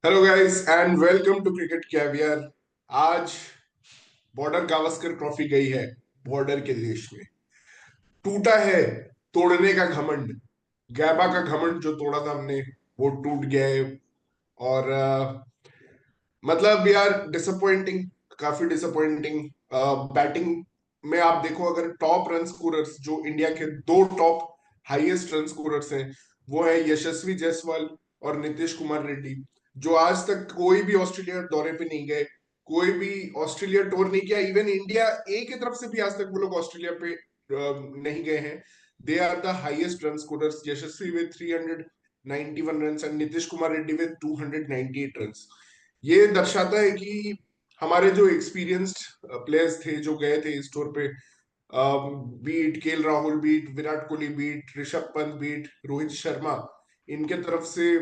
Hello guys and welcome to cricket caviar. आज Border Gavaskar trophy गई है बॉर्डर के देश में। टूटा है तोड़ने का घमंड। गैबा का घमंड जो तोड़ा था हमने वो टूट गया है। और मतलब यार डिसअपॉइंटिंग, काफी डिसअपॉइंटिंग। बैटिंग में आप देखो, अगर टॉप रन स्कोरर्स जो इंडिया के दो टॉप हाईएस्ट रन स्कोरर्स हैं, वो है यशस्वी जायसवाल और नीतीश कुमार रेड्डी, जो आज तक कोई भी ऑस्ट्रेलिया दौरे पे नहीं गए, कोई भी ऑस्ट्रेलिया टूर नहीं किया। इवन इंडिया ए की तरफ से भी आज तक वो लोग ऑस्ट्रेलिया पे नहीं गए हैं। They are the highest run scorers, Yashasvi with 391 run and Nitish Kumar Reddy with 298 run. ये दर्शाता है कि हमारे जो एक्सपीरियंस्ड प्लेयर्स थे जो गए थे इस टूर पे, be it KL Rahul, be it Virat Kohli, be it Rishabh Pant, be it Rohit Sharma, इनके तरफ से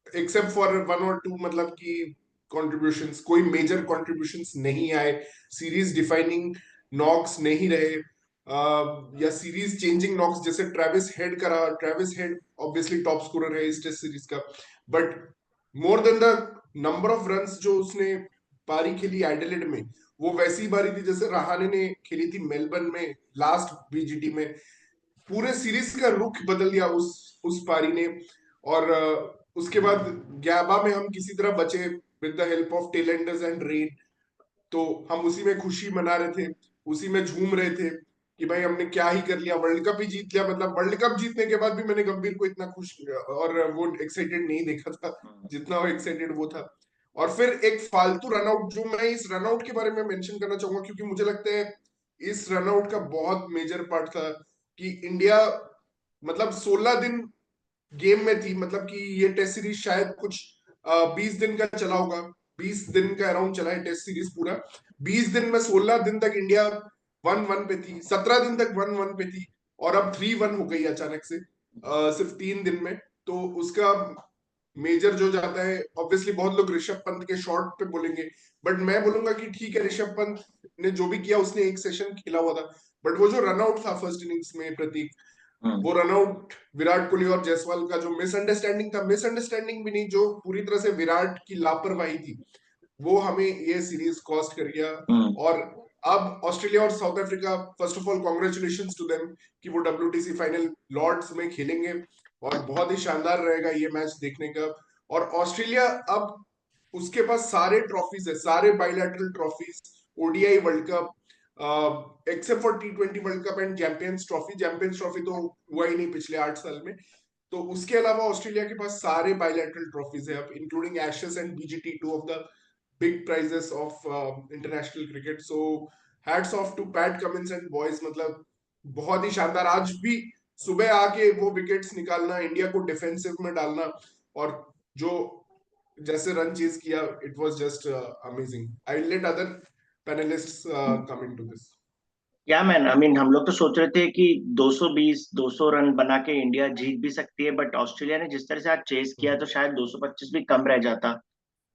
एक्सेप्ट फॉर वन और टू, मतलब कि कंट्रीब्यूशंस, कोई मेजर कंट्रीब्यूशंस नहीं आए। सीरीज डिफाइनिंग नॉक्स नहीं रहे, या सीरीज चेंजिंग नॉक्स जैसे ट्रेविस हेड करा। Travis head obviously top scorer है इस टेस्ट सीरीज का, but more than the number of runs जो उसने पारी खेली एडिलेड में, वो वैसी पारी थी जैसे रहाणे ने खेली थी मेलबर्न में लास्ट बीजीटी में। पूरे सीरीज का रुख बदल दिया उस पारी ने। और उसके बाद गैबा में हम किसी तरह बचे with the help of tailenders and rain. तो हम उसी में खुशी मना रहे थे, उसी में झूम रहे थे कि भाई हमने क्या ही कर लिया, वर्ल्ड कप ही जीत लिया। मतलब वर्ल्ड कप जीतने के बाद भी मैंने गंभीर को इतना खुश और वो एक्साइटेड नहीं देखा था जितना वो एक्साइटेड वो था। और फिर एक फालतू रनआउट, जो मैं इस रनआउट के बारे में मेंशन करना चाहूंगा क्योंकि मुझे लगता है इस रनआउट का बहुत मेजर पार्ट था कि इंडिया मतलब 16 दिन गेम में थी। मतलब कि ये टेस्ट सीरीज शायद कुछ 20 दिन का चला होगा, 20 दिन का अराउंड चला है टेस्ट सीरीज पूरा। 20 दिन में 16 दिन तक इंडिया 1-1 पे थी, 17 दिन तक 1-1 पे थी, और अब 3-1 हो गई अचानक से सिर्फ 3 दिन में। तो उसका मेजर जो जाता है, ऑब्वियसली बहुत लोग ऋषभ पंत के शॉट पे बोलेंगे, बट मैं बोलूंगा कि ठीक है, ऋषभ पंत ने जो भी किया उसने एक सेशन खेला हुआ था, बट वो जो रनआउट था फर्स्ट इनिंग्स में प्रतीक, हम्म। वो रनआउट विराट कोहली और जायसवाल का जो मिसअंडरस्टैंडिंग था, मिसअंडरस्टैंडिंग भी नहीं, जो पूरी तरह से विराट की लापरवाही थी, वो हमें ये सीरीज कॉस्ट कर गया। हम्म। और अब ऑस्ट्रेलिया और South Africa, first of all congratulation to them कि वो WTC फाइनल लॉर्ड्स में खेलेंगे, और बहुत ही शानदार रहेगा ये मैच देखने का। और ऑस्ट्रेलिया अब उसके पास सारे ट्रॉफीज है, सारे bilateral trophies, ODI world cup except for T20 world cup and champions trophy. Champions trophy तो हुआ ही नहीं पिछले 8 साल में। तो उसके अलावा ऑस्ट्रेलिया के पास सारे बायलैटरल ट्रॉफीज है अब, including Ashes and BGT, two of the big prizes of international cricket. So hats off to Pat Cummins and boys. मतलब बहुत ही शानदार, आज भी सुबह आके वो विकेट्स निकालना, इंडिया को डिफेंसिव में डालना, और जो जैसे रन चेज किया, it was just amazing. I let other panellists come into this. क्या मैन, आई मीन हम लोग तो सोच रहे थे कि 220 200 रन बना के इंडिया जीत भी सकती है, बट ऑस्ट्रेलिया ने जिस तरह से आज चेस किया तो शायद 225 भी कम रह जाता।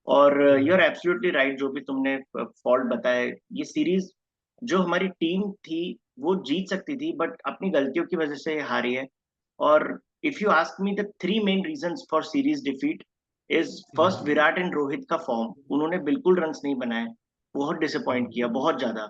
और यू आर एब्सोल्युटली राइट, जो भी तुमने फॉल्ट बताया। ये सीरीज जो हमारी टीम थी वो जीत सकती थी, बट अपनी गलतियों की वजह से हारी है। और if you ask me, the three main reasons for series defeat is first, Virat and Rohit का फॉर्म, उन्होंने बिल्कुल रन्स नहीं बनाए, बहुत डिसअपॉइंट किया, बहुत ज्यादा।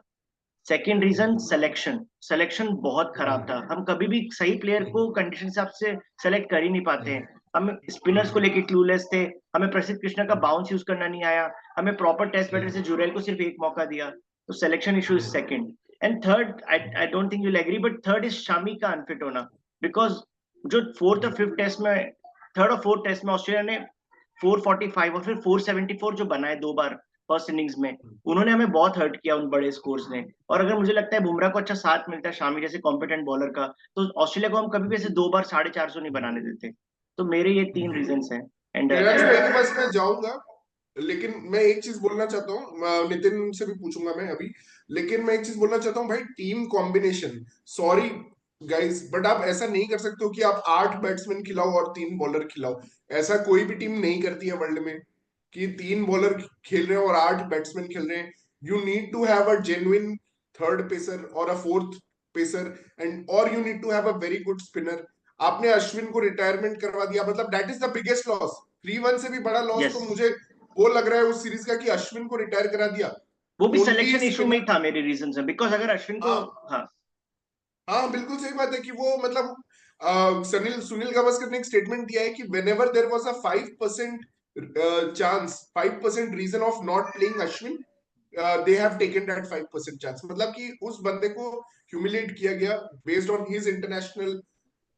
सेकेंड रीजन, सिलेक्शन सिलेक्शन बहुत खराब था। हम कभी भी सही प्लेयर को कंडीशन हिसाब से सेलेक्ट कर ही नहीं पाते हैं। हम स्पिनर्स को लेके क्लूलेस थे। हमें प्रसिद्ध कृष्णा का बाउंस यूज करना नहीं आया। हमें प्रॉपर टेस्ट बैटर से जुरेल को सिर्फ एक मौका दिया। तो selection issue is second. And third, I don't think you will agree, but third is Shami का अनफिट होना। बिकॉज जो फोर्थ और फिफ्थ टेस्ट में, थर्ड और फोर्थ टेस्ट में ऑस्ट्रेलिया ने 445 और फिर 474 जो बनाए दो बार फर्स्ट इनिंग्स में, उन्होंने हमें बहुत हर्ट किया उन बड़े स्कोर्स ने। और अगर मुझे लगता है बुमराह को अच्छा साथ मिलता है शामी जैसे कॉम्पिटेंट बॉलर का, तो ऑस्ट्रेलिया को हम कभी भी ऐसे दो बार 450 नहीं बनाने देते। तो मेरे ये तीन रीजन हैं। एंड प्रियांशु भाई के पास मैं जाऊंगा, लेकिन मैं एक चीज बोलना चाहता हूँ, नितिन से भी पूछूंगा मैं अभी। लेकिन मैं एक चीज बोलना चाहता हूँ भाई, team combination, sorry guys, but आप ऐसा नहीं कर सकते हो कि आप 8 बैट्समैन खिलाओ और 3 बॉलर खिलाओ। ऐसा कोई भी टीम नहीं करती है वर्ल्ड में कि 3 बॉलर खेल रहे हैं और 8 बैट्समैन खेल रहे हैं। You need to have a genuine third pacer और अ फोर्थ पेसर, एंड और you need to have a very good spinner. आपने अश्विन को रिटायरमेंट करवा दिया, मतलब that is the biggest loss. 3-1 से भी बड़ा लॉस यस, तो मुझे वो लग रहा है उस सीरीज का कि अश्विन को रिटायर करा दिया। वो भी ओनली सिलेक्शन इशू में ही स्पिनर। था मेरे रीजन से, बिकॉज अगर अश्विन को, हाँ हाँ, हाँ बिल्कुल सही बात है कि वो मतलब सुनील सुनील गावस्कर ने एक स्टेटमेंट दिया है कि whenever there was a 5% chance, 5% reason of not playing Ashwin, they have taken that 5% chance. मतलब कि उस बंदे को ह्यूमिलेट किया गया based on his international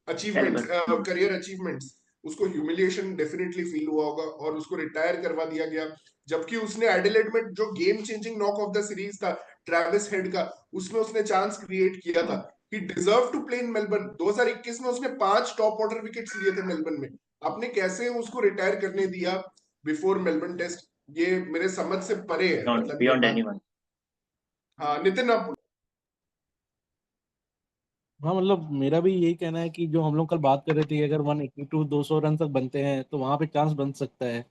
achievements, calibre. Career achievements. उसको ह्यूमिलिएशन डेफिनेटली फील हुआ होगा और उसको रिटायर करवा दिया गया। जबकि उसने एडिलेड में जो game changing knock of the series था ट्रेविस हेड का, उसमें उसने चांस क्रिएट किया था। He deserve to play in Melbourne. 2021 में उसने 5 टॉप ऑर्डर विकेट्स लिए थे मेलबर्न में। आपने कैसे उसको रिटायर करने दिया बिफोर मेलबर्न टेस्ट? ये मेरे समझ से परे है, नॉट मतलब ये बियॉन्ड बात। एनीवन। हाँ नितिन आप। हाँ मतलब मेरा भी यही कहना है कि जो हम लोग कल बात कर रहे थे कि अगर 182 200 रन तक बनते हैं तो वहां पे चांस बन सकता है,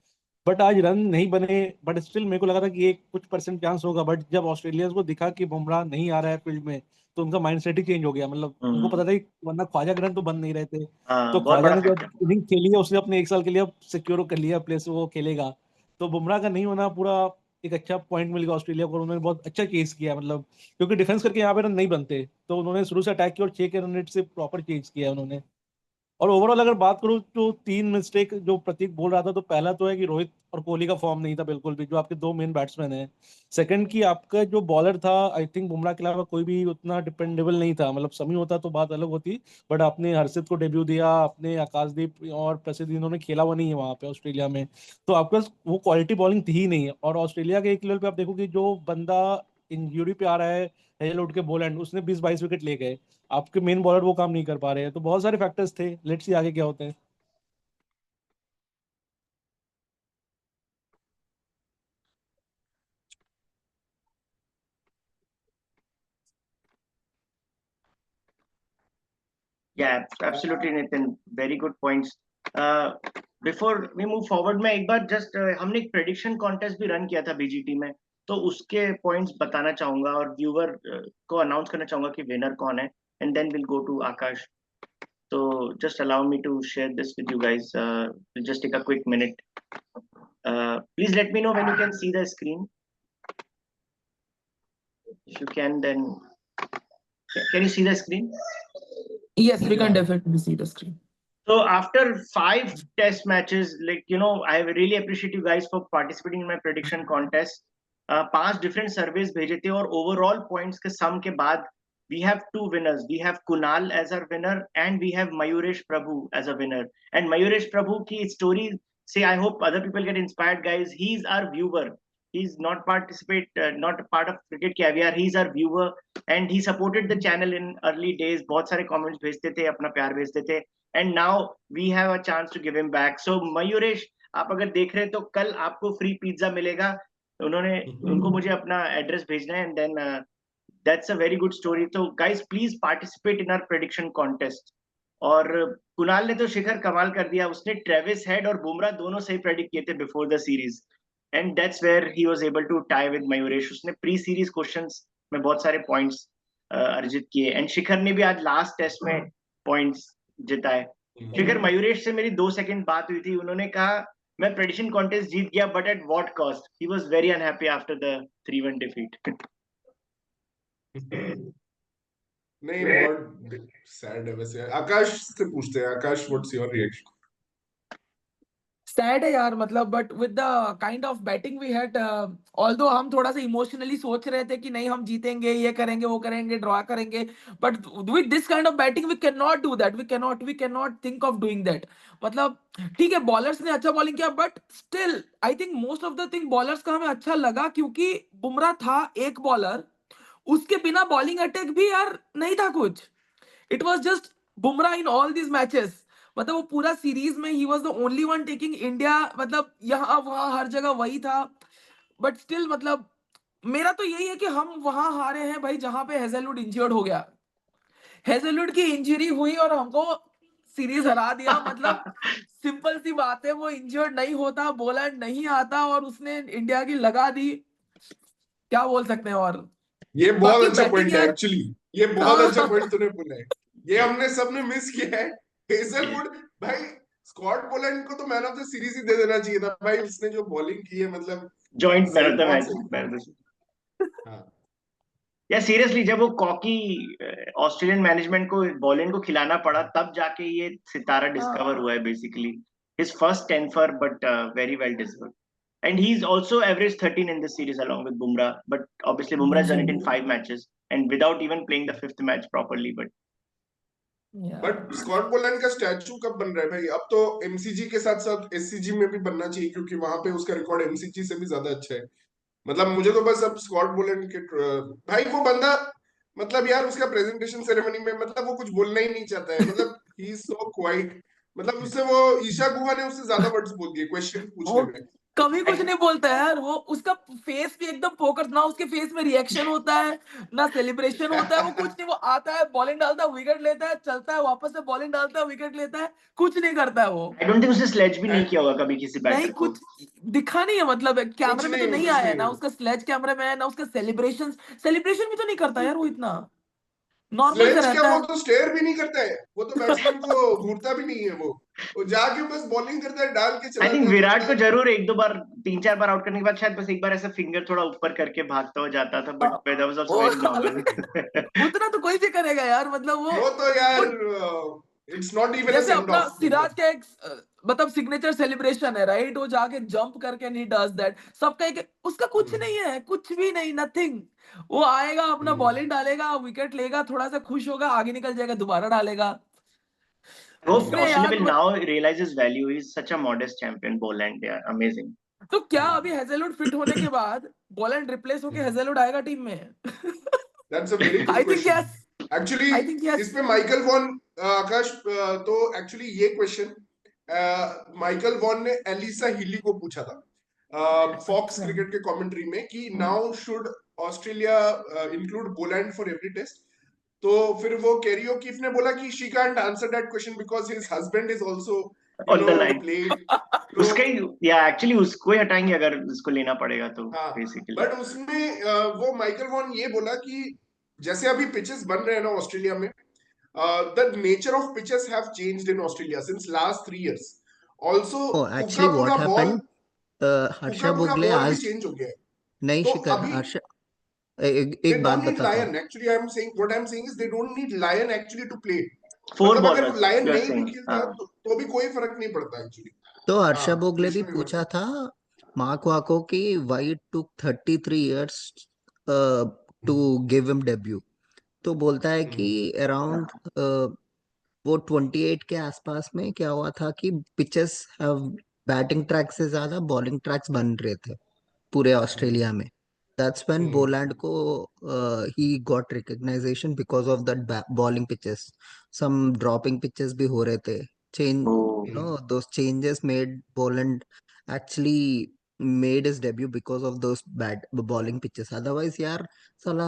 बट आज रन नहीं बने। बट स्टिल मेरे को लगा था कि एक कुछ परसेंट चांस होगा, बट जब ऑस्ट्रेलियंस को दिखा कि बुमराह नहीं आ रहा है फील्ड में तो उनका माइंडसेट ही चेंज हो गया। मतलब उनको पता था कि वरना ख्वाजा के रन तो बन नहीं रहे थे। तो हाँ, बहुत ख्वाजा बड़ा ने फैक्टर। जब इनिंग खेली है उसने अपने एक साल के लिए सिक्योर कर लिया प्लेस, वो खेलेगा। तो बुमराह का नहीं होना पूरा एक अच्छा पॉइंट मिल गया ऑस्ट्रेलिया को, उन्होंने बहुत अच्छा चेस किया। मतलब क्योंकि डिफेंस करके यहाँ पे रन नहीं बनते, तो उन्होंने शुरू से अटैक किया और 6 के रन रेट से प्रॉपर चेज किया उन्होंने। और ओवरऑल अगर बात करूँ तो 3 मिस्टेक जो प्रतीक बोल रहा था, तो पहला तो है कि रोहित और कोहली का फॉर्म नहीं था बिल्कुल भी, जो आपके दो मेन बैट्समैन हैं। सेकंड की आपका जो बॉलर था, आई थिंक बुमराह के अलावा कोई भी उतना डिपेंडेबल नहीं था। मतलब समी होता तो बात अलग होती, बट आपने हर्षित को डेब्यू दिया, आपने आकाशदीप और प्रसिद्ध, इन्होंने खेला हुआ नहीं है वहां पे ऑस्ट्रेलिया में। तो आपके पास वो क्वालिटी बॉलिंग थी ही नहीं है। और ऑस्ट्रेलिया के एक लेवल पे आप देखो कि जो बंदा इंजरी पे आ रहा है, हेजलवुड के बॉलैंड, उसने 20-22 विकेट ले गए। आपके मेन बॉलर वो काम नहीं कर पा रहे हैं, तो बहुत सारे फैक्टर्स थे। लेट्स सी आगे क्या होते हैं। Yeah, absolutely, Nitin. Very good points. Before we move forward, मैं एक बार जस्ट हमने एक प्रेडिक्शन कॉन्टेस्ट भी रन किया था बीजीटी में, तो उसके पॉइंट्स बताना चाहूंगा और व्यूअर को अनाउंस करना चाहूंगा कि विनर कौन है, and then will go to Akash. So just allow me to share this with you guys. We'll just take a quick minute. Please let me know when you can see the screen. If you can, then can you see the screen? Yes, we can Yeah. definitely see the screen. So after 5 test matches, like I really appreciate you guys for participating in my prediction contest. 5 different surveys भेजे थे और overall points के sum के बाद we have 2 winners. We have Kunal as our winner and we have Mayuresh Prabhu as a winner. And Mayuresh Prabhu की story say I hope other people get inspired, guys. He's our viewer. He's not not a part of Cricket Caviar. He's our viewer and he supported the channel in early days. बहुत सारे comments भेजते थे, अपना प्यार भेजते थे. And now we have a chance to give him back. So Mayuresh, आप अगर देख रहे हैं तो कल आपको फ्री पिज्जा मिलेगा. उनको मुझे अपना एड्रेस भेजना है, and then that's a very good story. तो guys please participate in our prediction contest. और कुणाल ने तो शिखर कमाल कर दिया, उसने ट्रेविस हेड और बुमराह दोनों सही प्रेडिक्ट किए थे before the series, and that's where he was able to tie with Mayuresh. उसने प्री सीरीज क्वेश्चंस में बहुत सारे पॉइंट्स अर्जित किए, एंड शिखर ने भी आज लास्ट टेस्ट में पॉइंट्स जिताए. शिखर, मयूरेश से मेरी 2 सेकंड बात हुई थी, उन्होंने कहा मैं प्रेडिक्शन कॉन्टेस्ट जीत गया but at what cost. He was very unhappy after the 3-1 defeat. नहीं बहुत सैड है वैसे। आकाश से पूछते हैं, Akash what's your reaction? Sad है यार, मतलब but with the kind of batting we had, although हम थोड़ा सा इमोशनली सोच रहे थे कि नहीं हम जीतेंगे, ये करेंगे वो करेंगे, ड्रॉ करेंगे, but with this kind of batting we can not do that, we can not think of doing that. मतलब ठीक है बॉलर्स ने अच्छा बॉलिंग किया, but still I think most of the thing bowlers का हमें अच्छा लगा, क्योंकि बुमराह था एक बॉलर, उसके बिना बॉलिंग अटैक भी यार नहीं था कुछ. It was just Bumrah in all these matches. मतलब वो पूरा सीरीज में he was the only one taking India, मतलब यहाँ वहां हर जगह वही था. बट स्टिल मतलब मेरा तो यही है कि हम वहां हारे हैं भाई जहां पे हेजलवुड इंजर्ड हो गया. हेजलवुड की इंजरी हुई और हमको सीरीज हरा दिया. मतलब सिंपल सी बात है, वो इंजर्ड नहीं होता, बॉलर नहीं आता और उसने इंडिया की लगा दी. क्या बोल सकते हैं. और ये बहुत बाकी अच्छा बैटिंग पॉइंट है यार. एक्चुअली। ये बहुत अच्छा हाँ. पॉइंट तूने बोला है। ये हमने सबने मिस किया है हेजलवुड भाई, स्कॉट पोलैंड को तो मैन ऑफ द सीरीज ही दे देना चाहिए था भाई, उसने जो बॉलिंग की है मतलब जॉइंट मैन सही, ऑफ द बहुत सही। मैच। हाँ या सीरियसली जब वो कॉकी ऑस्ट्रेलियन मैनेजमेंट को बॉलिंग को खिलाना पड़ा, तब जाके ये सितारा डिस्कवर हुआ है basically. His first 10 for, but very well deserved. And he's also averaged 13 in this series along with Bumrah. But obviously Bumrah has done it in 5 matches and without even playing the 5th match properly. But Scott Boland का statue कब बन रहा है भाई? अब तो MCG के साथ साथ एससीजी में भी बनना चाहिए, क्योंकि वहां पे उसका रिकॉर्ड एमसीजी से भी ज्यादा अच्छा है। मतलब मुझे तो बस अब स्कॉट पोलैंड के भाई वो बंदा, मतलब यार उसका प्रेजेंटेशन सेरेमनी में मतलब वो कुछ बोलना ही नहीं चाहता है, मतलब ही इज सो क्वाइट। मतलब उससे वो ईशा गुहा ने उससे ज्यादा वर्ड्स बोल दिए क्वेश्चन पूछने वो में। कभी कुछ नहीं बोलता है यार, वो उसका फेस भी एकदम पोकर, ना उसके फेस में रिएक्शन होता है ना सेलिब्रेशन होता है, वो कुछ नहीं, वो आता है बॉलिंग डालता है विकेट लेता है, चलता है वापस से बॉलिंग डालता है विकेट लेता है, कुछ नहीं करता है वो। I don't think उसने स्लेज भी नहीं And किया होगा कभी किसी नहीं बैटर को। कुछ दिखा नहीं है, मतलब कुछ कैमरे में तो नहीं, नहीं कुछ आया है, नहीं। ना उसका स्लेज कैमरे में है, ना उसका सेलिब्रेशन। सेलिब्रेशन भी तो नहीं करता यार वो, इतना नॉर्मल से स्लेज क्या, रहता वो है। तो स्टेयर भी नहीं करता है, वो तो बैट्समैन को घूरता भी नहीं है, वो जाके बस बॉलिंग करता है, डाल के आई चला थिंक जाता विराट को है। जरूर 1-2 बार, 3-4 बार आउट करने के बाद शायद बस एक बार ऐसा फिंगर थोड़ा ऊपर करके भागता हुआ जाता था, बट दैट वाज आल्सो वो वेरी नॉर्मल। अलग है। उतना तो कोई भी करेगा यार, मतलब वो तो यार वो इट्स नॉट इवन अ जैसे सेंड अपना ऑफ सिराज मतलब। का एक मतलब सिग्नेचर सेलिब्रेशन है राइट, वो जाके जंप करके नहीं डज दैट, सबका एक, उसका कुछ हम्म, नहीं है, कुछ भी नहीं, नथिंग। वो आएगा अपना हम्म। बॉलिंग डालेगा विकेट लेगा, थोड़ा सा खुश होगा, आगे निकल जाएगा, दोबारा डालेगा। I hope उसने Australia यार will now realize his value. He's such a modest champion, Boland. They are amazing. तो क्या अभी हेजलवुड फिट होने के बाद बॉलैंड रिप्लेस होके हेजलवुड आएगा टीम में? That's a very good I think question. Yes. Actually I think इस यस। पे माइकल वॉन, आकाश, तो एक्चुअली ये क्वेश्चन माइकल वॉन ने एलिसा हिली को पूछा था फॉक्स अच्छा। क्रिकेट के कमेंट्री में कि now should Australia include Boland for every test. तो फिर वो कैरी ओकीफ ने बोला कि she can't answer that question because his husband is also On the line. Played. तो उसका ही, या एक्चुअली उसको ही हटाएंगे अगर उसको लेना पड़ेगा तो हाँ, बेसिकली। बट उसमें वो माइकल वॉन ये बोला कि जैसे अभी पिचेस बन रहे हैं ना ऑस्ट्रेलिया में, the nature of pitches have changed in Australia since last 3 years. Also, Oh, पुका actually, what पूरा बॉल, happened? पुका हर्षा पूरा बोगले बॉल भी आज चेंज हो गया है। नहीं तो शिखर अभी हर्षा they एक बात don't need बताता हूँ। lion. Actually, I'm saying what I'm saying is they don't need lion actually to play. Four मतलब अगर बॉलर्स लायन यू आर नहीं भी सेइंग। खेलता तो भी कोई फर्क नहीं पड़ता एक्चुअली। तो हाँ, हर्षा बोगले भी विष्णु you were पूछा saying. था मार्क वाको की why took 33 years to give him debut. तो बोलता है कि अराउंड वो 28 के आसपास में क्या हुआ था कि पिचेस बैटिंग ट्रैक से ज्यादा बॉलिंग ट्रैक्स बन रहे थे पूरे ऑस्ट्रेलिया में। दैट्स व्हेन बोलैंड को he got recognition because of that bowling pitches. Some dropping pitches भी हो रहे थे। Change those changes made Boland actually made his debut because of those bad bowling pitches. Otherwise यार साला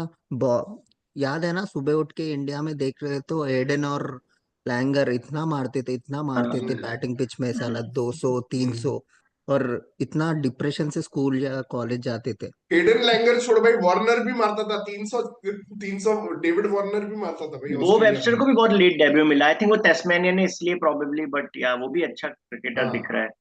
याद है ना सुबह उठ के इंडिया में देख रहे तो एडन और लैंगर इतना मारते थे बैटिंग पिच में साला 200 300, और इतना डिप्रेशन से स्कूल या कॉलेज जाते थे। एडन लैंगर छोड़ भाई, वार्नर भी मारता था 300 डेविड वार्नर भी मारता था भाई बो ऑस्ट्रेलिया वेबस्टर में। को भी बहुत लेट डेब्यू मिला, आई थिंक वो टेस्मेनियन है इसलिए प्रोबेबली, बट या वो भी अच्छा क्रिकेटर दिख रहा हाँ, है।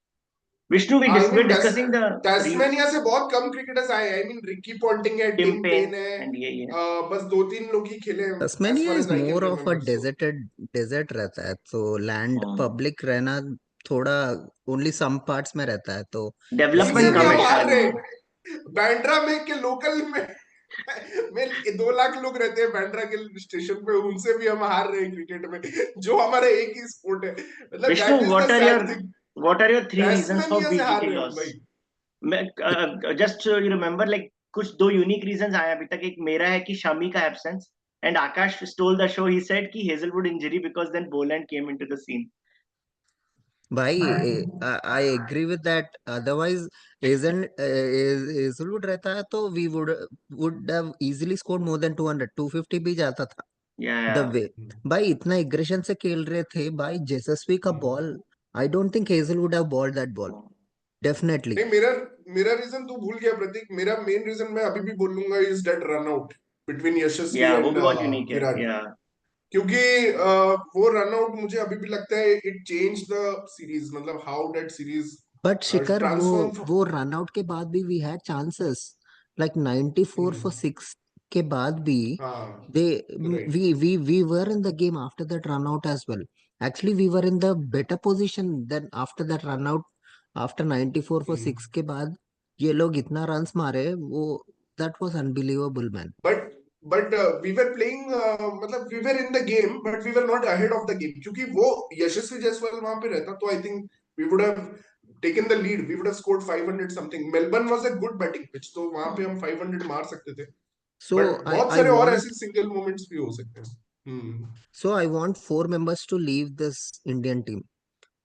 Vishnu, we I mean discussing the Tasmania से बहुत कम क्रिकेटर्स आए हैं। आई मीन रिकी पॉन्टिंग है, टिम टिम पेन पेन है, एंड ये बस 2-3 लोग ही खेले as Tasmania far is as I can more of a remember. So desert रहता है, तो लैंड पब्लिक रहना थोड़ा ओनली सम पार्ट्स में रहता है, तो उनसे डेवलपमेंट भी इसलिए कम है हम हार शायद रहे वहाँ। हैं। बैंड्रा में के लोकल में 2 लाख लोग रहते हैं बैंड्रा के स्टेशन पे, उनसे भी हम हार रहे हैं क्रिकेट में, जो हमारा एक ही स्पोर्ट है। मतलब Vishnu, that is the sad thing. What are your 3 reasons for Tasmania से हार बीजीटी रहे हैं हम लॉस? भाई। जस्ट यू रिमेम्बर, लाइक कुछ 2 यूनिक रीजंस आए अभी तक। एक मेरा है कि शमी का absence, and Akash stole the show, he said कि Hazlewood injury because then Boland came into the scene. भाई I agree with that, otherwise Hazlewood रहता है तो we would have easily scored more than 200 250 भी जाता था। द या वे भाई इतना एग्रेशन से खेल रहे थे भाई, यशस्वी का ball, I don't think Hazlewood have bowled that ball definitely. नहीं, मेरा मेरा रीजन तू भूल गया प्रतीक। मेरा मेन रीजन मैं अभी भी बोलूंगा is that run out between Yashasvi या वो एंड भी बहुत यूनिक है विराट। या क्योंकि वो रन आउट मुझे अभी भी लगता है इट चेंज द सीरीज, मतलब how that series but Shikhar transform. वो रन आउट के बाद भी we had chances, like 94 for 6 के बाद भी हाँ they right. we were in the game after that run out as well. Actually we were in the better position than after that run out. After 94 for 6 के बाद ये लोग इतना runs मारे, वो that was unbelievable man. But we were playing, मतलब we were in the game but we were not ahead of the game, क्योंकि वो यशस्वी जायसवाल वहां पे रहता तो I think we would have taken the lead, we would have scored 500 something. Melbourne was a good batting pitch, तो वहां पे हम 500 मार सकते थे। So बट बहुत I सारे और want ऐसे सिंगल मोमेंट्स भी हो सकते हैं। so I want 4 members to leave this Indian team.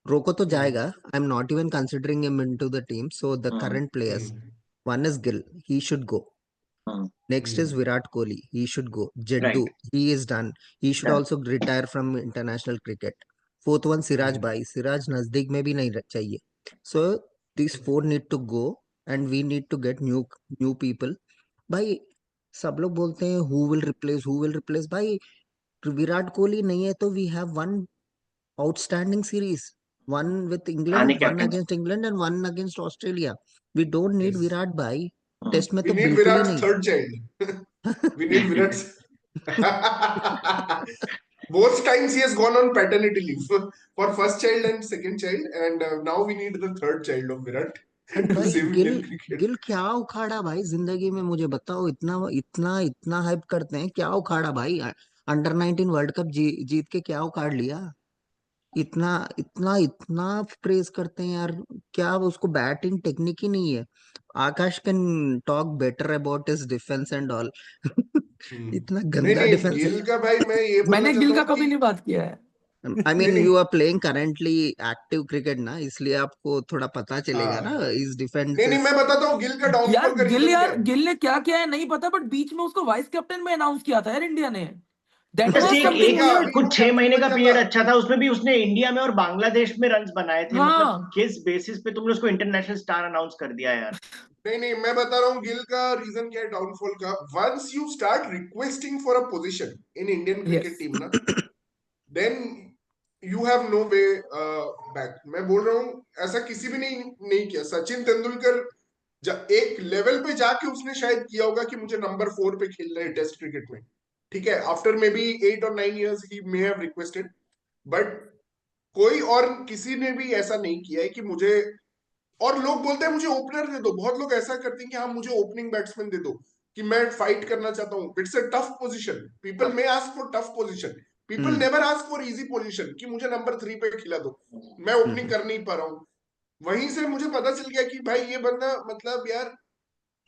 रोको तो हम्म जाएगा. I am not even considering him into the team. So the hmm current players, hmm one is Gill, he should go. Hmm Next is hmm Virat Kohli, he should go. Jaddu, right he is done, he should done also retire from international cricket. Fourth one Siraj hmm Bhai, Siraj नजदीक में भी नहीं चाहिए. So these four need to go and we need to get new people. भाई सब लोग बोलते हैं who will replace भाई. विराट कोहली नहीं है तो we have one outstanding series. One with आने England, one captain against England and one against Australia. We don't need yes, Virat bhai. Test में वी तो नीड बिल्कुल ही विराट नहीं. Third child. We need Virat. Both times he has gone on paternity leave for first child and second child, and now we need the third child of Virat but to भाई save Gill Indian cricket. Gill क्या उखाड़ा भाई जिंदगी में, मुझे बताओ. इतना इतना इतना हाइप करते हैं, क्या उखाड़ा भाई. अंडर 19 वर्ल्ड कप जीत के क्या उखाड़ लिया. इतना इतना इतना प्रेज करते हैं यार. क्या उसको बैटिंग टेक्निक ही नहीं है. Akash can talk better about his defence and all. इतना नहीं गंदा नहीं, डिफेंस है. गिल का भाई मैं ये बोलना मैंने गिल चाहता का हूँ कभी कि नहीं बात किया है। आई नहीं मीन नहीं, you are playing currently active cricket ना, इसलिए आपको थोड़ा पता चलेगा ना हाँ इस नहीं नहीं, डिफेंसेस. मैं बताता हूँ गिल का यार डाउनफॉल का गिल रीजन क्या यार है। गिल ने क्या किया है नहीं पता, बट बीच में उसको वाइस कैप्टन में अनाउंस किया था यार इंडिया ने। दैट जस्ट वाज एक अभी समथिंग एक था, वियर्ड। अभी वो कुछ 6 महीने कैप्टन का बन पीरियड जाता। अच्छा था, उसमें भी उसने इंडिया में और बांग्लादेश में रन्स बनाए थे। मतलब हाँ किस बेसिस पे तुमने उसको इंटरनेशनल स्टार अनाउंस कर दिया यार। नहीं नहीं, मैं बता रहा हूँ गिल का रीजन क्या है डाउनफॉल का। Once you start requesting for a position in Indian cricket yes team ना, then you have no way back. मैं बोल रहा हूँ ऐसा किसी भी नहीं किया। सचिन तेंदुलकर एक लेवल पे जाके उसने शायद किया होगा कि मुझे नंबर 4 पे खेलना है टेस्ट क्रिकेट में, ठीक है। After may be 8 or 9 years he may have requested, but कोई और किसी ने भी ऐसा नहीं किया है कि मुझे। और लोग बोलते हैं मुझे ओपनर दे दो, बहुत लोग ऐसा करते हैं कि हाँ मुझे ओपनिंग बैट्समैन दे दो कि मैं फाइट करना चाहता हूँ। It's a tough position, people may ask for tough position, people hmm never ask for easy position कि मुझे नंबर 3 पे खिला दो, मैं ओपनिंग हम्म कर नहीं पा रहा हूँ। वहीं से मुझे पता चल गया कि भाई ये बंदा, मतलब यार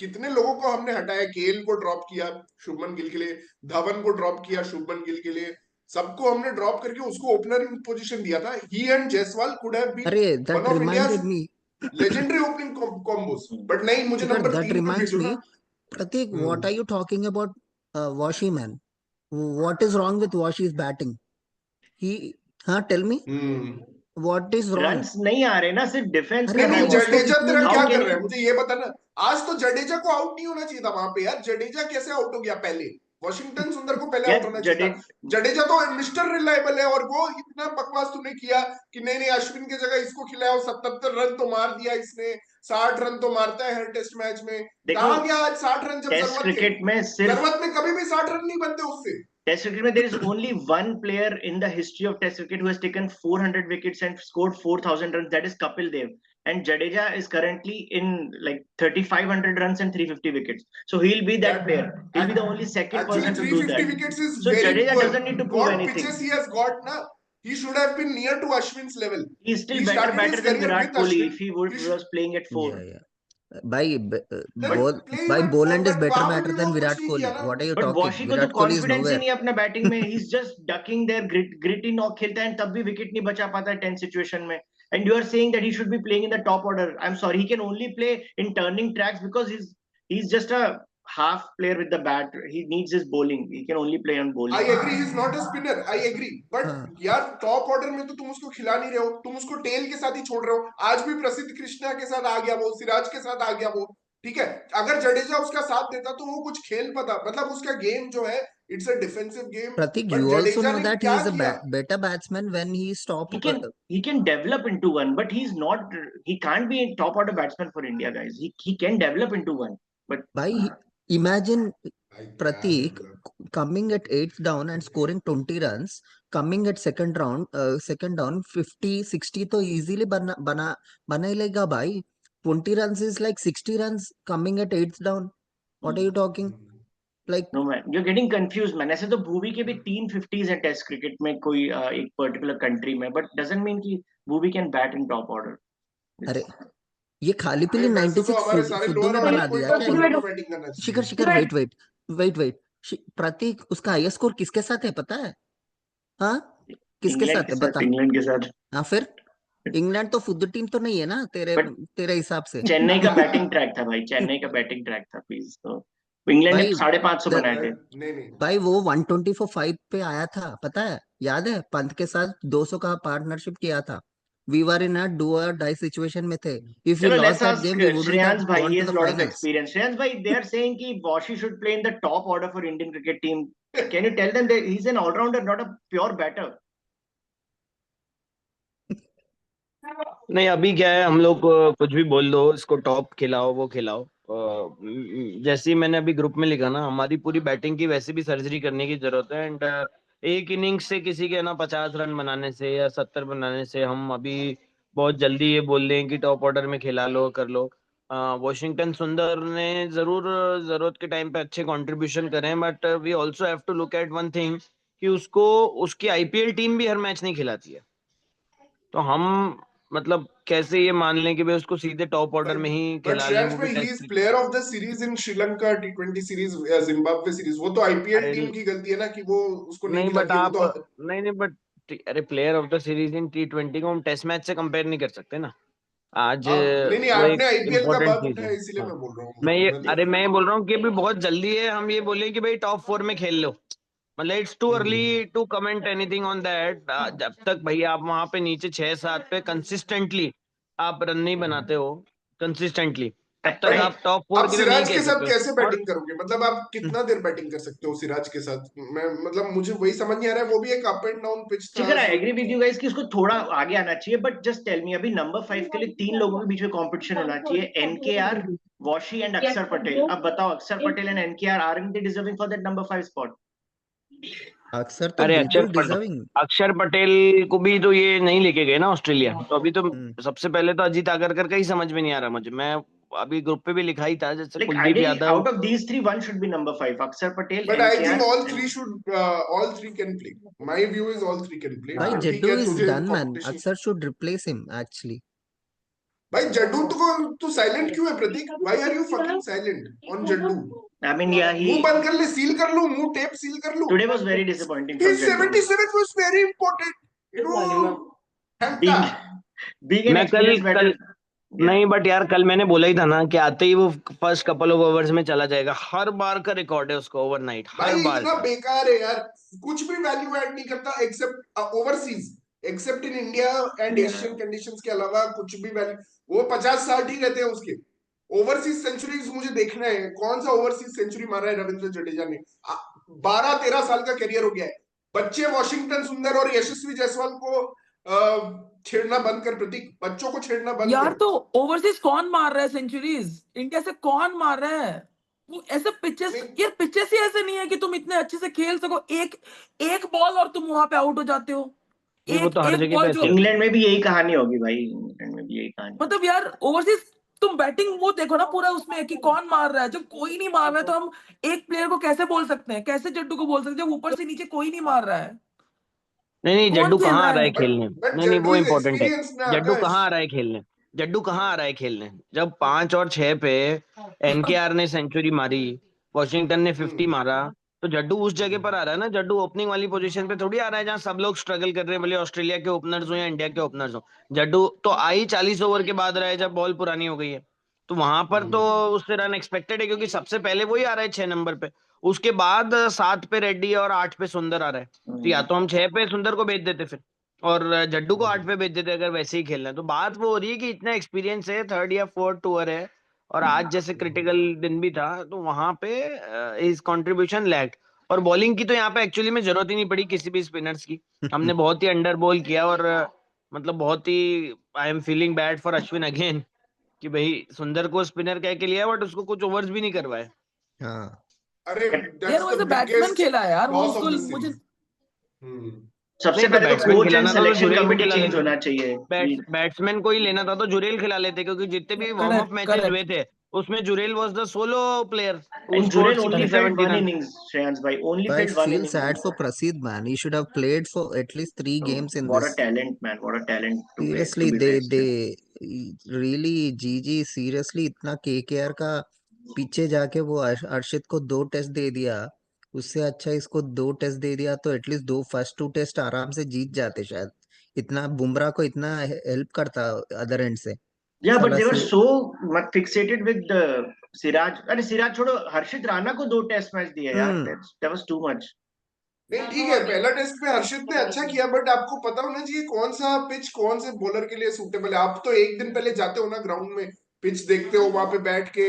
कितने लोगों को हमने हटाया। केएल को ड्रॉप किया शुभमन गिल के लिए, धवन को ड्रॉप किया शुभमन गिल के लिए, सबको हमने ड्रॉप करके उसको ओपनर पोजीशन दिया था। He and Jaiswal could have been अरे one that of India's reminded me. Legendary opening combos, but नहीं, मुझे शिखर, नंबर दैट 3 पे रिमाइंड्स भेजो मी. ना। Pratik, what hmm are you talking about? Washi man, what is wrong with Washi's batting? He, हाँ, tell me, hmm what is wrong? Runs नहीं आ रहे ना, सिर्फ डिफेंस अरे नहीं कर रहा नहीं, है भाई वो। उसको जडेजा कितने तेरा क्या हाउ कर कैन रहा यू। है मुझे ये बता ना। आज तो जडेजा को आउट नहीं होना चाहिए था वहां पे यार। जडेजा कैसे आउट हो गया पहले? वॉशिंगटन सुंदर को पहले आउट यार होना चाहिए था। जडेजा तो मिस्टर रिलायबल है, और वो इतना बकवास तूने किया कि नहीं नहीं अश्विन की जगह इसको खिलाया और 77 रन तो मार दिया इसने। 60 रन तो मारता है हर टेस्ट मैच में। देखो, कहा गया आज 60 रन जब टेस्ट जरूरत थे? क्रिकेट में सिर्फ जरूरत में कभी भी 60 रन नहीं बनते उससे। टेस्ट क्रिकेट में there is only one player in the history of test cricket who has taken 400 wickets and scored 4000 runs, that is Kapil Dev. And Jadeja is currently in like 3500 runs and 350 wickets. So he'll be that That player. He'll be the only second actually person to do 350 that. wickets is So very Jadeja poor. doesn't need to prove What anything. pitches he has got na, he should have been near to Ashwin's level. He's still He better started his than career Virat with Kohli Ashwin. if he He was playing at 4. या भाई then बोल playing भाई at 4, Boland is but better वहां पे batter भी then वो कुछ विराट नहीं किया कोहली. ना। What are you but talking? Washi को तो विराट कोहली इज कॉन्फिडेंस ही नोवेयर. नहीं है अपना बैटिंग में. He is just ducking there, gritty knock खेलता है and तब भी विकेट नहीं बचा पाता है 10 सिचुएशन में. And you are saying that he should be playing in the top order. I am sorry, he can only play in turning tracks because he's just a half player with the bat. He needs his bowling. He can only play on I bowling. Agree, is not a spinner, I agree, but हाँ यार top order में तो तुम उसको खिला नहीं रहे हो, तुम उसको टेल के साथ ही छोड़ रहे हो। आज भी प्रसिद्ध कृष्णा के साथ आ गया वो, सिराज के साथ आ गया वो, ठीक है। अगर जडेजा उसका साथ देता तो वो कुछ खेल पाता, मतलब उसका गेम जो है It's a defensive game. Pratik, But you also Jadeja know ने that he क्या is a किया? better batsman when he stop. He can develop into one, but he can't be a top order batsman for India, guys. He can develop into one, but Bhai, imagine भाई क्या Pratik develop? coming at 8th down and scoring 20 runs, coming at second down 50 60 तो easily बना ही लेगा भाई. 20 runs is like 60 runs coming at 8th down. What are you talking? Like, no man, you're getting confused man. ऐसे तो भूवी के भी 3 50s है test cricket में कोई एक पर्टिकुलर कंट्री में, but doesn't mean कि Bhuvi can bat in top order. अरे ये खाली अरे पीली वैसे तो 96 हमारे सारे फुद्दू लोअर ने ऑर्डर बना को ही दिया टॉप क्या ऑर्डर ये? में बैटिंग करना शिखर चाहिए। शिखर वेट प्रतीक, उसका हाईएस्ट स्कोर किसके साथ है पता है? हाँ, किसके इंग्लैंड साथ के है साथ, बता. इंग्लैंड के साथ हाँ फिर इंग्लैंड तो फुद्दू टीम तो नहीं है ना But तेरे हिसाब से. चेन्नई का बैटिंग ट्रैक था भाई, चेन्नई का बैटिंग ट्रैक था प्लीज. तो इंग्लैंड ने भाई 550 द- बनाए थे. नहीं नहीं भाई वो 120 for 5 पे आया था, पता है? याद है? पंत के साथ 200 का पार्टनरशिप किया था. We were in a do और डाई सिचुएशन में थे. इफ वी चलो lost let's that ask game we wouldn't Shreyansh have भाई, gone he to has the a lot of finals. experience. Shreyansh भाई, they are saying कि Washi should play in the top order for Indian cricket team. Can you tell them that he's an all-rounder, not a pure batter? नहीं, अभी क्या है, हम लोग कुछ भी बोल दो, इसको टॉप खिलाओ वो खिलाओ. जैसे ही मैंने अभी ग्रुप में लिखा ना, हमारी पूरी बैटिंग की वैसे भी सर्जरी करने की जरूरत है. एंड एक इनिंग्स से किसी के ना 50 रन बनाने से या 70 बनाने से हम अभी बहुत जल्दी ये बोल दें कि टॉप ऑर्डर में खिला लो कर लो. वॉशिंगटन सुंदर ने जरूर जरूरत के टाइम पे अच्छे कंट्रीब्यूशन करें, but we also have to look at one thing कि उसको उसकी आईपीएल टीम भी हर मैच नहीं खिलाती है. तो हम मतलब कैसे ये मान लें कि भाई उसको सीधे टॉप ऑर्डर में ही बट खिला लें, श्रेयांश वो भी भाई, he test is cricket. Player of the series in Sri Lanka T20 series, Zimbabwe series. वो तो आईपीएल अरे टीम की गलती है ना कि वो उसको नहीं नहीं, बट खिलाती है, वो आप तो. नहीं बट अरे player of the series in T20 को हम टेस्ट मैच से कंपेयर नहीं कर सकते ना. आज हाँ नहीं नहीं, वो आपने एक आईपीएल का इम्पोर्टेंट बात चीज है. उठाया इसीलिए हाँ, मैं बोल रहा हूँ. मैं बोल रहा हूँ कि अभी बहुत जल्दी है हम ये बोले कि भाई टॉप 4 में खेल लो. मतलब it's too early to comment anything on that. जब तक भाई आप वहां पे नीचे 6-7 पे कंसिस्टेंटली आप रन नहीं बनाते हो कंसिस्टेंटली, तब तक बट आप टॉप 4 आप के लिए नहीं सिराज के खेल साथ सकते. कैसे और बैटिंग करोगे? मतलब आप कितना देर बैटिंग कर सकते हो सिराज के साथ? मैं मतलब मुझे वही समझ नहीं आ रहा है. वो भी एक अप एंड डाउन पिच था. Shikhar, I agree with you guys कि उसको थोड़ा आगे आना चाहिए, बट जस्ट टेल मी, अभी नंबर 5 के लिए 3 लोगों के बीच में कंपटीशन होना चाहिए, एनकेआर, वॉशी एंड अक्षर पटेल. अब बताओ, Akshar Patel and NKR aren't they deserving for that number 5 spot? Akshar तो अरे बिल्कुल डिजर्विंग. अक्षर पटेल को भी तो ये नहीं लेके गए ना ऑस्ट्रेलिया. तो अभी तो हम्म. सबसे पहले तो अजीत आगरकर का ही समझ में नहीं आ रहा मुझे. मैं अभी ग्रुप पे भी लिखा ही था, जैसे Like Kuldeep ideally, Yadav. out of these three, one should be number 5. Aksar Patel, but I NKR, think and all three can play. My view is all three can play. भाई तो ठीक जड्डू है, इज तुझे done man. Competition. Akshar should replace him actually. भाई जड्डू तो तू silent क्यों है Prateek? Why are you fucking silent on Jaddu? I mean, yeah, मुंह he बंद कर ले, सील कर लूं, मुंह टेप सील कर लूं. today was very disappointing from His Jaddu. 77 was very important. Being Hanta. being an मैं कल experienced batter. Yeah. नहीं, बट यार कल मैंने बोला ही था ना कि आते ही वो फर्स्ट कपल ऑफ ओवर्स में चला जाएगा. हर बार का रिकॉर्ड है उसका ओवरनाइट, हर भाई बार इतना का. बेकार है यार. कुछ भी वैल्यू ऐड नहीं करता except overseas, except in India and Asian conditions के अलावा कुछ भी वैल्यू. वो 50-60 ही रहते हैं उसके. ओवरसीज सेंचुरीज मुझे देखना है. कौन सा ओवरसीज सेंचुरी मारा है रविंद्र जडेजा ने? 12-13 साल का करियर हो गया है. बच्चे वॉशिंगटन सुंदर और यशस्वी जायसवाल को छेड़ना बंद कर प्रतीक. बच्चों को छेड़ना बंद यार कर. तो ओवरसीज कौन मार रहा है सेंचुरीज? इंडिया से कौन मार रहा है? वो ऐसे पिचेस, यार पिचेस ही ऐसे नहीं है कि तुम इतने अच्छे से खेल सको. एक बॉल और तुम वहां पे आउट हो जाते हो. नहीं, वो तो हर एक जगह बॉल पे जो ऐसे. इंग्लैंड में भी यही कहानी होगी भाई, इंग्लैंड में भी यही कहानी. मतलब यार ओवरसीज तुम बैटिंग वो देखो ना पूरा उसमें कि कौन मार रहा है. जब कोई नहीं मार रहा है तो हम एक प्लेयर को कैसे बोल सकते हैं? कैसे जड्डू को बोल सकते हैं जब ऊपर से नीचे कोई नहीं मार रहा है? नहीं, कौन जड्डू खेल कहाँ रहा आ रहा है है? खेलने. बट नहीं, जड्डू वो इज इम्पोर्टेंट है. एक्सपीरियंस ना जड्डू आकाश. कहाँ आ रहा है खेलने. जड्डू कहाँ आ रहा है खेलने. जब 5 और 6 पे एनकेआर ने सेंचुरी मारी, वॉशिंगटन ने 50 मारा, तो जड्डू उस जगह पर आ रहा है ना. जड्डू ओपनिंग वाली पोजीशन पे थोड़ी आ रहा है जहां सब लोग स्ट्रगल कर रहे हैं, भले ऑस्ट्रेलिया के ओपनर्स हो या इंडिया के ओपनर्स हो. जड्डू तो आई 40 ओवर के बाद रहा है जब बॉल पुरानी हो गई है. तो वहां पर तो उससे रन एक्सपेक्टेड है, क्योंकि सबसे पहले वही आ रहा है 6 नंबर पे. उसके बाद 7 पे रेड्डी और 8 पे सुंदर आ रहा है. तो या तो हम 6 पे सुंदर को भेज देते फिर, और जड्डू को 8 पे भेज देते अगर वैसे ही खेलना है. तो बात वो हो रही है कि इतना एक्सपीरियंस है, 3rd या 4th टूर है, और आज जैसे क्रिटिकल दिन भी था, तो वहां पे इस कंट्रीब्यूशन लैग. और बॉलिंग की तो यहाँ पे एक्चुअली में जरूरत ही नहीं पड़ी किसी भी स्पिनर्स की। हमने बहुत ही अंडर बॉल किया और मतलब बहुत ही I am feeling bad for Ashwin again कि भाई सुंदर को स्पिनर कह के लिया बट उसको कुछ ओवर्स भी नहीं करवाए। हाँ अरे यार दैट्स वो द ऐसे बैट्समैन बिगेस्ट खेला है यार, वो लॉस उसको ऑफ द मुझे सीरीज। सबसे नहीं तो पहले तो बैट्समैन कोच एंड खिलाना था तो सिलेक्शन जुरेल को कमेटी खिला चेंज लेते। होना चाहिए। बैट्समैन को ही लेना था तो जुरेल खिला लेते क्योंकि जितने भी वार्म अप करेक्ट मैचेस हुए करेक्ट। थे उसमें Jurel was the solo player who And scored Jurel only 60 felt 70 one run. innings, Shreyans bhai. Only but I felt one feel innings. sad for Prasidh, man. He should have played for at least 3 games in What a this. talent, man. What a talent to play, to Seriously, be they faced with. they really GG seriously इतना KKR का पीछे जाके वो अर्शित को 2 test दे दिया, उससे अच्छा इसको 2 टेस्ट दे दिया तो एटलीस्ट फर्स्ट 2 टेस्ट आराम से जीत जाते शायद। इतना बुमराह को इतना हेल्प करता अदर एंड से। Yeah, but साला they were से so much fixated with Siraj. अरे सिराज छोड़ो, हर्षित राणा को 2 टेस्ट मैच दिए यार. That was too much. नहीं ठीक है, पहला टेस्ट में हर्षित ने अच्छा किया, बट आपको पता होना चाहिए कौन सा पिच कौन से बॉलर के लिए सूटेबल है। आप तो एक दिन पहले जाते हो ना ग्राउंड में, पिच देखते हो, वहां पे बैठ के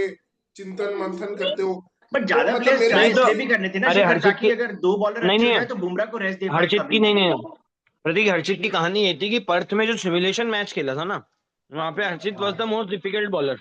चिंतन मंथन करते हो। बट तो ज्यादा मतलब प्लेयर्स मेरे नहीं ट्राई हिसाब तो इसलिए से भी करने थे ना अरे शिखर, हर्षित ताकि की अगर 2 बॉलर नहीं अच्छे नहीं हो है जाए तो बुमराह को रेस्ट दे पाए हर्षित की कभी नहीं भी। नहीं प्रतीक हर्षित की कहानी ये थी कि पर्थ में जो सिमुलेशन मैच खेला था ना वहां पे Harshit was the most difficult bowler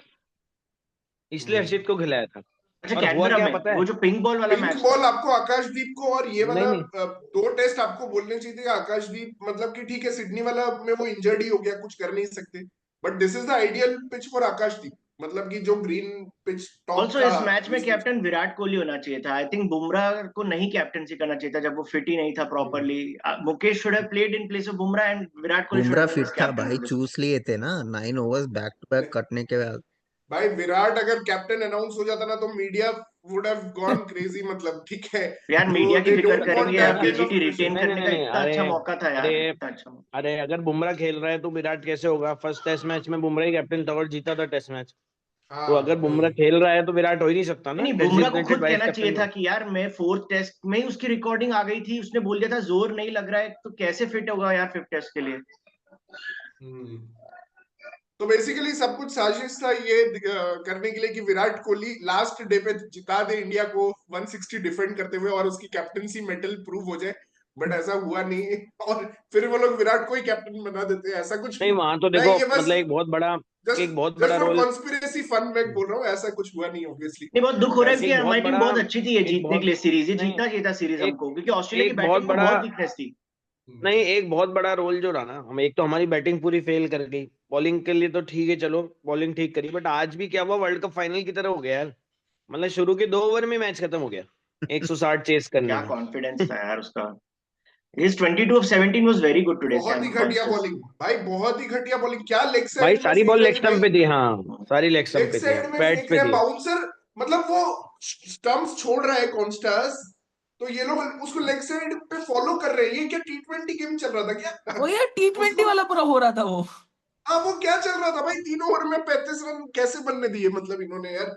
इसलिए हर्षित को खिलाया था। अच्छा, और हुआ कैनबरा क्या में पता है? वो जो पिंक बॉल वाला पिंक मैच था। बॉल आपको आकाशदीप को, और ये नहीं वाला नहीं 2 टेस्ट आपको बोलने चाहिए थे कि आकाशदीप मतलब कि ठीक है सिडनी वाला में वो इंजर्ड ही हो गया, कुछ कर नहीं सकते, but this is the ideal pitch for Akashdeep, मतलब कि जो ग्रीन पिच टॉप ऑल्सो था इस मैच में इस पिच। कैप्टन विराट कोहली होना चाहिए था। आई थिंक बुमराह को नहीं कैप्टनसी करना चाहिए था जब वो फिट ही नहीं था properly. Mukesh should have played in place of Bumrah and Virat Kohli should Bumrah have been fit his था कैप्टन भाई, टुडे। चूस लिए थे ना 9 ओवर्स बैक टू बैक कटने के बाद। भाई विराट अगर कैप्टन अनाउंस हो जाता ना तो media would have gone crazy, मतलब ठीक है, यार तो मीडिया की दे फिक्र डोंट वांट करेंगे यार, that kind of BGT pressure. Retain नहीं नहीं करने नहीं का नहीं इतना अच्छा मौका था अरे यार, इतना अच्छा मौका। अरे अगर बुमराह खेल रहा है तो विराट कैसे होगा? फर्स्ट टेस्ट मैच में बुमराह ही कैप्टन था और जीता था टेस्ट मैच। तो हाँ अगर वही। बुमराह खेल रहा है तो विराट हो ही नहीं सकता ना नहीं, बुमराह को डेजिग्नेटेड खुद वाइस कहना चाहिए कैप्टन था में। कि यार मैं 4th टेस्ट में ही, उसकी रिकॉर्डिंग आ गई थी, उसने बोल दिया था जोर नहीं लग रहा है तो कैसे फिट होगा यार 5th टेस्ट के लिए। हम्म। तो बेसिकली सब कुछ साजिश था ये करने के लिए कि विराट कोहली लास्ट डे पे जिता दे इंडिया को 160 डिफेंड करते हुए और उसकी कैप्टनसी मेडल प्रूव हो जाए, बट ऐसा हुआ नहीं, और फिर वो लोग विराट को ही कैप्टन बना देते हैं, ऐसा कुछ नहीं वहां तो मैं देखो ये बस मतलब जस्ट एक बहुत जस्ट बड़ा फॉर रोल कॉन्स्पिरेसी फन मैं बोल रहा हूँ, ऐसा कुछ हुआ नहीं ऑब्वियसली। नहीं, बहुत दुख हो रहा है एक कि बहुत हमारी टीम बड़ा बहुत अच्छी थी ये एक जीतने बहुत के लिए सीरीज, ये नहीं जीतना चाहिए था सीरीज एक हमको, क्योंकि ऑस्ट्रेलिया की एक बहुत बैटिंग में बड़ा बहुत वीकनेस थी। नहीं एक बहुत बड़ा रोल जो रहा ना, हम एक तो हमारी बैटिंग पूरी फेल कर गई। बॉलिंग के लिए तो ठीक है, चलो बॉलिंग ठीक करी, बट आज भी क्या हुआ, वर्ल्ड कप फाइनल की तरह हो गया यार। मतलब शुरू के 2 ओवर में मैच खत्म हो गया 160 चेस करने क्या में। कॉन्फिडेंस था यार उसका। His 22 of 17 was very good today, बहुत Sam ही घटिया Conscious. बॉलिंग भाई, बहुत ही घटिया बॉलिंग, क्या लेग भाई साइड में सारी बॉल फेंक रहे लेग थे स्टंप भाई, पे थी, हाँ सारी लेग स्टंप लेग पे थी, हाँ साइड में पैड्स फेंक पे रहे हैं थी। बाउंसर, मतलब वो स्टंप्स छोड़ रहा है कॉन्स्टास, तो ये लोग उसको लेग साइड पे फॉलो कर रहे हैं। ये क्या T20 गेम चल रहा था क्या? वो यार T20 उसको वाला पूरा हो रहा था वो। हाँ वो क्या चल रहा था भाई, 3 ओवर में 35 रन कैसे बनने दिए मतलब इन्होंने यार,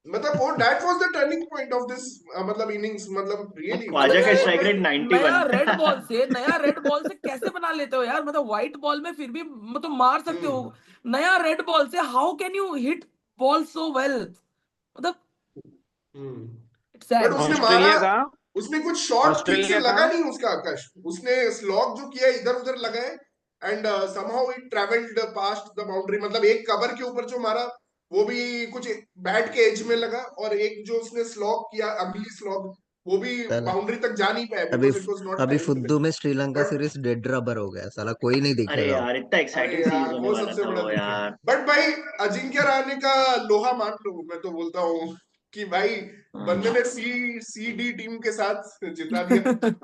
मतलब वो that was the turning point of this मतलब इनिंग्स, मतलब रियली मतलब ख्वाजा का यार स्ट्राइक ये रेट नया 91। रेड बॉल से कैसे बना लेते हो यार? मतलब व्हाइट बॉल में फिर भी मतलब मार सकते हो, हम्म नया रेड बॉल से how can you hit ball so well? मतलब हम्म इट्स बट सैड। उसने मारा, ऑस्ट्रेलिया का उसने कुछ शॉट ठीक से ऑस्ट्रेलिया का लगा नहीं उसका आकाश, उसने स्लॉग जो किया इधर उधर लगाए, and somehow it travelled past the boundary, मतलब एक कवर के ऊपर जो मारा वो भी कुछ बैट के एज में लगा, और एक जो उसने स्लॉग किया अगली स्लॉग वो भी साला बाउंड्री तक जा नहीं पाया अभी बिकॉज इट वाज नॉट अभी टाइम फुद्दू में Sri Lanka but series dead rubber हो गया, साला कोई नहीं अरे दिखेगा। यार इतना अरे एक्साइटिंग सीरीज यार होने वो वाला सबसे था बड़ा वो दुख है। यार। बट भाई अजिंक्य रहाणे का लोहा मान लो, मैं तो बोलता हूँ कि भाई बंदे ने सी डी टीम के साथ जिता दिया full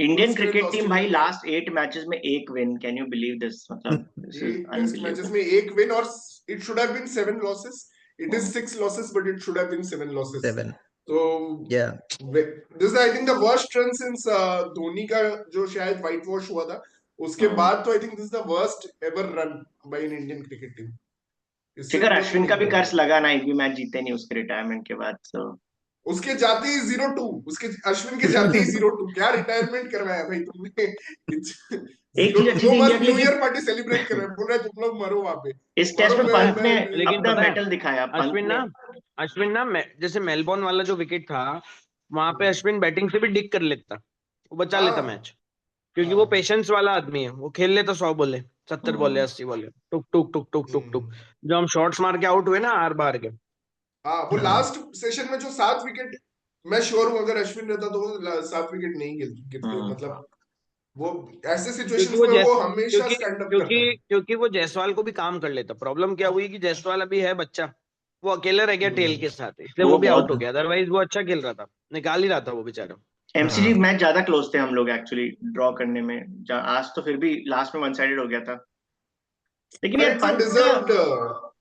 Indian strength cricket team भाई ऑस्ट्रेलिया को। लास्ट 8 मैचेस में एक win, can you believe this? मतलब दिस इज 8 टेस्ट मैचेस में अनबिलीवेबल। एक विन, और it should have been 7 losses, it is 6 losses but it should have been 7 losses. 7 तो या this I think the worst run since Dhoni का जो शायद white wash हुआ था उसके बाद, तो I think this the worst ever run by an Indian cricket team, इससे शिखर ऊपर तो अश्विन का नहीं भी गया कर्ज होगा। लगा ना, एक भी मैच जीते नहीं उसके रिटायरमेंट के बाद, सो उसके जाते ही 0-2, उसके अश्विन के जाते ही 0-2, क्या रिटायरमेंट करवाया भाई तुमने एक जीरो चीज टू, अच्छी वो थी इंडिया बस के न्यू लिए कि ईयर पार्टी सेलिब्रेट कर रहे हैं, बोल रहे हैं तुम लोग मरो वहां पे, इस टेस्ट मरो में पंत ने लेकिन अपना पता है मेटल दिखाया। पंत अश्विन ने ना जैसे मेलबोर्न वाला जो विकेट था वहां पे अश्विन बैटिंग से भी डिक कर लेता, वो बचा लेता हाँ मैच, क्योंकि वो पेशेंस वाला आदमी है, वो खेल लेता 100 बॉले, 70 बॉले, 80 बॉले, टुक टुक टुक टुक टुक टुक। हम्म, जो हम शॉट्स मार के आउट हुए ना आर बार के। हाँ वो लास्ट सेशन में जो 7 विकेट, मैं श्योर हूँ अगर अश्विन रहता तो वो 7 विकेट नहीं गिरते, मतलब वो ऐसे क्योंकि सिचुएशंस वो में जैस वो हमेशा क्योंकि स्टैंड अप करता क्योंकि है। क्योंकि वो जायसवाल को भी काम कर लेता। प्रॉब्लम क्या हुई कि जायसवाल अभी है बच्चा, वो अकेला रह गया टेल हम्म, के साथ, इसलिए वो वो भी आउट हो बहुत गया, अदरवाइज वो अच्छा खेल रहा था, निकाल ही रहा था वो बेचारा। एमसीजी हाँ मैच ज्यादा क्लोज थे हम लोग एक्चुअली ड्रॉ करने में। आज तो फिर भी लास्ट में वन साइडेड हो गया था। लेकिन यार it's a deserved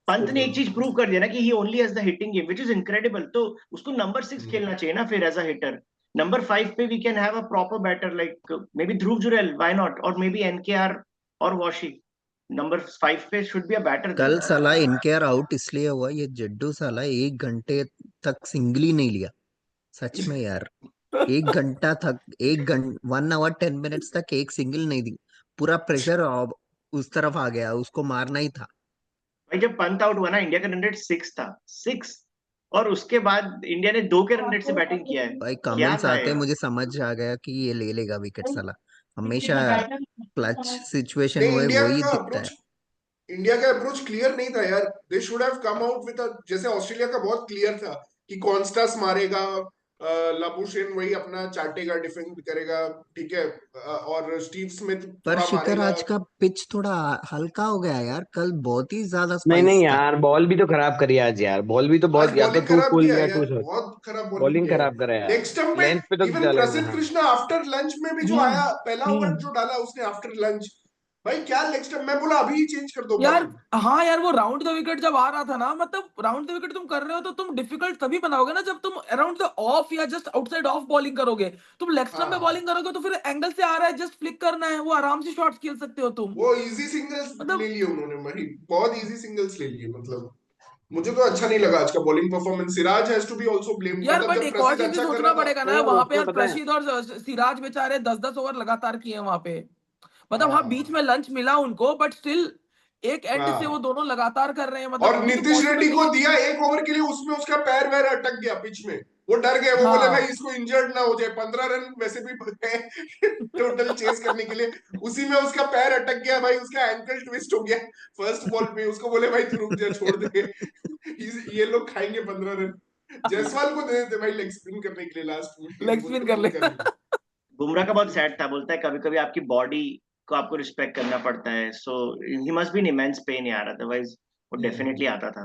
Pant score ने एक गेम। चीज प्रूव कर दिया ना कि he only has the hitting game which is incredible. तो उसको नंबर 6 खेलना चाहिए ना फिर एज अ हिटर। नंबर 5 पे we can have a proper batter like may be Dhruv Jurel, why not, और मे बी एनकेआर और वॉशी। नंबर 5 पे शुड बी अ बैटर कल देयर। साला इनकेयर आउट इसलिए हुआ, ये जड्डू साला 1 घंटे तक सिंगल ही नहीं लिया। सच में यार, 1 घंटा तक, 1 hour 10 minutes तक एक सिंगल नहीं दी। पूरा प्रेशर उस तरफ आ गया, उसको मारना ही था। भाई जब पंत आउट हुआ ना इंडिया का रन रेट 6 था, 6। और उसके बाद इंडिया ने 2 के रन रेट से बैटिंग किया है। भाई क्या कमेंट्स था आते ये? मुझे समझ आ गया कि ये ले लेगा विकेट साला। हमेशा क्लच सिचुएशन नहीं, हुए इंडिया वही का दिखता है। अप्रोच इंडिया का अप्रोच क्लियर नहीं था यार। They should have come out with, जैसे ऑस्ट्रेलिया का बहुत क्लियर था कि कॉन्स्टास मारेगा, लाबुशेन वही अपना चाटेगा, डिफेंड करेगा, ठीक है, और स्टीव स्मिथ पर थोड़ा शिखर मारेगा। आज का पिच थोड़ा हल्का हो गया यार, कल बहुत ही ज्यादा नहीं स्पाइस नहीं था। यार, बॉल भी तो खराब करी आज यार, बॉल भी तो आज बहुत, या तो बॉलिंग टू खराब फुल किया है या टू यार, शॉर्ट। बहुत खराब बॉलिंग बॉलिंग किया है। खराब करा है लेग यार, स्टंप पे लेंथ पे तो इवन चले गए। प्रसिद्ध हाँ कृष्णा आफ्टर लंच में भी जो हम्म आया, पहला ओवर हम्म जो डाला उसने आफ्टर लंच, भाई क्या लेग स्टंप, मैं बोला अभी ही चेंज कर दो यार बॉलिंग। हाँ यार, वो राउंड द विकेट जब आ रहा था ना, मतलब राउंड द विकेट तुम कर रहे हो तो तुम डिफिकल्ट तभी बनाओगे ना जब तुम अराउंड द ऑफ या जस्ट आउटसाइड ऑफ बॉलिंग करोगे। तुम लेग स्टंप पे हाँ बॉलिंग करोगे तो फिर एंगल से आ रहा है, जस्ट फ्लिक करना है, वो आराम से शॉट्स खेल सकते हो तुम। वो इजी सिंगल्स ले मतलब लिए उन्होंने भाई, बहुत इजी सिंगल्स ले लिए, मतलब मुझे तो अच्छा नहीं लगा आज का bowling performance. Siraj has to be also blamed, यार, मतलब बट जब एक और प्रसिद्ध चीज भी अच्छा कर सोचना रहा था। पड़ेगा ना, नहीं वहां पे उसमें यार पता है। प्रशीद और सिराज बेचारे 10-10 ओवर लगातार किए हैं वहां पे। मतलब हाँ, बीच हाँ में लंच मिला उनको, बट स्टिल एक एंड से वो हाँ, दोनों लगातार कर रहे हैं, मतलब और अभी तो नीतीश पॉसिबल रेड्डी नहीं को है कि दिया 1 ओवर के लिए, उसमें उसका पैर वैर अटक गया पिच में, वो डर गए, वो बोले भाई हाँ। इसको इंजर्ड ना हो जाए, 15 रन वैसे भी है टोटल चेस करने के लिए, उसी में उसका पैर अटक गया भाई, उसका एंकल ट्विस्ट हो गया फर्स्ट बॉल पे, उसको बोले भाई तू रुक जा, छोड़ दे, ये लोग खाएंगे 15 रन। जायसवाल को दे देते भाई लेग स्पिन करने के लिए लास्ट में, लेग बोलते स्पिन कर वो ले करेगा। बुमराह का बहुत सैड था, बोलता है कभी कभी आपकी बॉडी को आपको रिस्पेक्ट करना पड़ता है। So he must be in immense pain यार, अदरवाइज वो डेफिनेटली आता था।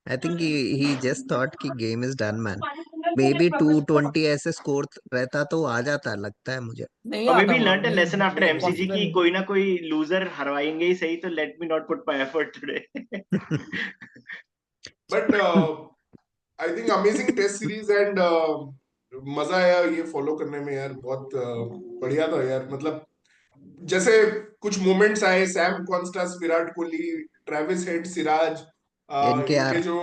I think he just thought कि game is done man. Maybe 220 ऐसे स्कोर रहता तो आ जाता, लगता है मुझे। नहीं और मे आता बी ब्रो, लर्न अ नहीं, लेसन आफ्टर वो एमसीजी पॉसिबल की नहीं। कोई ना कोई लूजर हरवाएंगे ही सही, तो let me not put my effort today. But I think amazing taste series, and मजा आया ये फॉलो करने में यार, बहुत बढ़िया था यार, मतलब जैसे कुछ मोमेंट्स आए, Sam Konstas, Virat Kohli, Travis Head, Siraj, इनके एनकेआर जो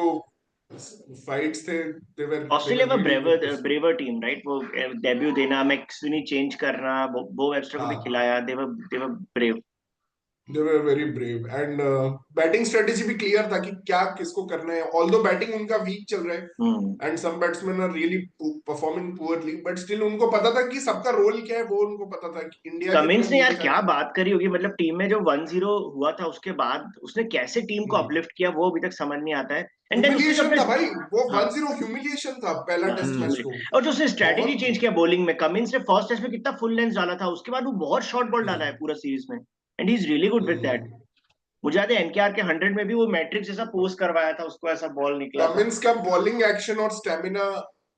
फाइट्स थे, दे ऑस्ट्रेलिया वर वो really braver good. Braver team right, वो डेब्यू देना, मैक्सवेनी चेंज करना, बो वेब्स्टर को भी हाँ, खिलाया, they were brave. They were very brave, and batting strategy भी क्लियर था कि क्या किसको करना है, ऑल्दो बैटिंग उनका वीक चल रहा है hmm. And some batsmen are really performing poorly, but still उनको पता था कि सबका रोल क्या है, वो उनको पता था कि इंडिया के लिए कमिंस ने वो यार ये था क्या कि बात करी होगी, मतलब टीम में जो 1-0 हुआ था उसके बाद उसने कैसे टीम को अपलिफ्ट किया वो अभी तक समझ नहीं आता है। एंड देन उसने जो ह्यूमिलिएशन अपने, था भाई, वो हाँ 1-0 ह्यूमिलिएशन था पहला हाँ टेस्ट मैच humiliate। को, और जो उसने स्ट्रेटेजी बहुत। चेंज किया बॉलिंग में, कमिंस ने फर्स्ट टेस्ट में कितना फुल लेंथ डाला था, उसके बाद वो बहुत शॉर्ट बॉल डाला है हम्म, पूरा सीरीज में। And he is really good with that. Hmm. मुझे याद है एनकेआर के 100 में भी वो मैट्रिक्स जैसा पोज करवाया था उसको, ऐसा बॉल निकला था। कमिंस का बॉलिंग एक्शन और स्टेमिना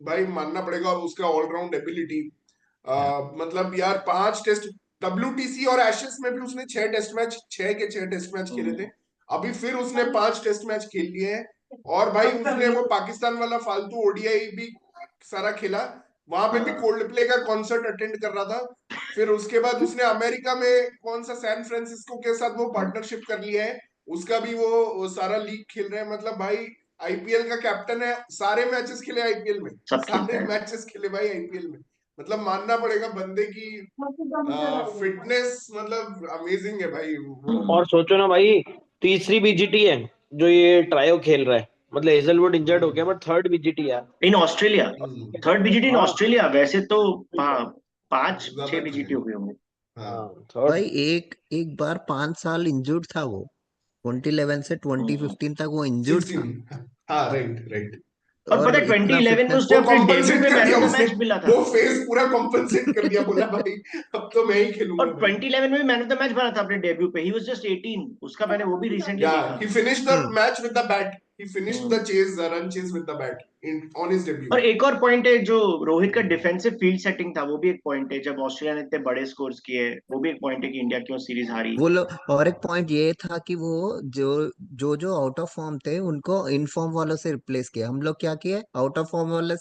भाई मानना पड़ेगा, और उसका ऑलराउंड एबिलिटी, मतलब यार 5 टेस्ट, WTC और एशेस में भी उसने 6 टेस्ट मैच, 6 के 6 टेस्ट मैच खेले थे, अभी फिर उसने 5 टेस्ट मैच खेल लिए हैं, और भाई उसने वो पाकिस्तान वाला फालतू ओडीआई भी सारा खेला, वहां पे भी हाँ कोल्ड प्ले का कॉन्सर्ट अटेंड कर रहा था, फिर उसके बाद उसने अमेरिका में कौन सा सैन फ्रांसिस्को के साथ वो पार्टनरशिप कर लिया है, उसका भी वो सारा लीग खेल रहे हैं, मतलब भाई आईपीएल का कैप्टन है, सारे मैचेस खेले आईपीएल में, सब खेलता सारे है। मैचेस खेले भाई आईपीएल में, मतलब मानना पड़ेगा बंदे की फिटनेस, मतलब अमेजिंग है भाई वो। और सोचो ना भाई, तीसरी बीजीटी है जो ये ट्रायो खेल रहा है, मतलब हेजलवुड इंजर्ड हो गया बट थर्ड विजिट यार। इन ऑस्ट्रेलिया, थर्ड बीजीटी इन हाँ ऑस्ट्रेलिया। वैसे तो हाँ, 5-6 ज्यादा बीजीटी हो खेले। गए होंगे। हाँ हाँ थर्ड। भाई एक एक बार 5 साल इंजूर्ड था वो, 2011 से 2015 तक वो इंजूर्ड था। 16। हाँ राइट राइट। और पता और है इतना 2011 में फिटनेस, उसने वो अपने डेब्यू कॉम्पनसेट पे कर मैन दिया ऑफ द उसने, मैच मिला था। वो फेस पूरा कॉम्पनसेट कर दिया, बोला भाई अब तो मैं ही खेलूंगा और भाई। 2011 में मैन ऑफ द मैच बना था अपने डेब्यू पे। He was just 18। उसका मैंने वो भी रिसेंटली Yeah, देखा। he finished the match with the bat. He finished hmm. the chase, the run chase with the bat on his debut. और एक और पॉइंट है जो रोहित का डिफेंसिव फील्ड सेटिंग था, वो भी एक पॉइंट है। जब ऑस्ट्रेलिया ने इतने बड़े स्कोर्स किए, वो भी एक पॉइंट है कि इंडिया क्यों सीरीज हारी। वो लोग, और एक पॉइंट ये था कि वो जो जो जो आउट ऑफ फॉर्म थे उनको इन फॉर्म वालों से रिप्लेस किया। हम लोग क्या किए, आउट ऑफ फॉर्म वाले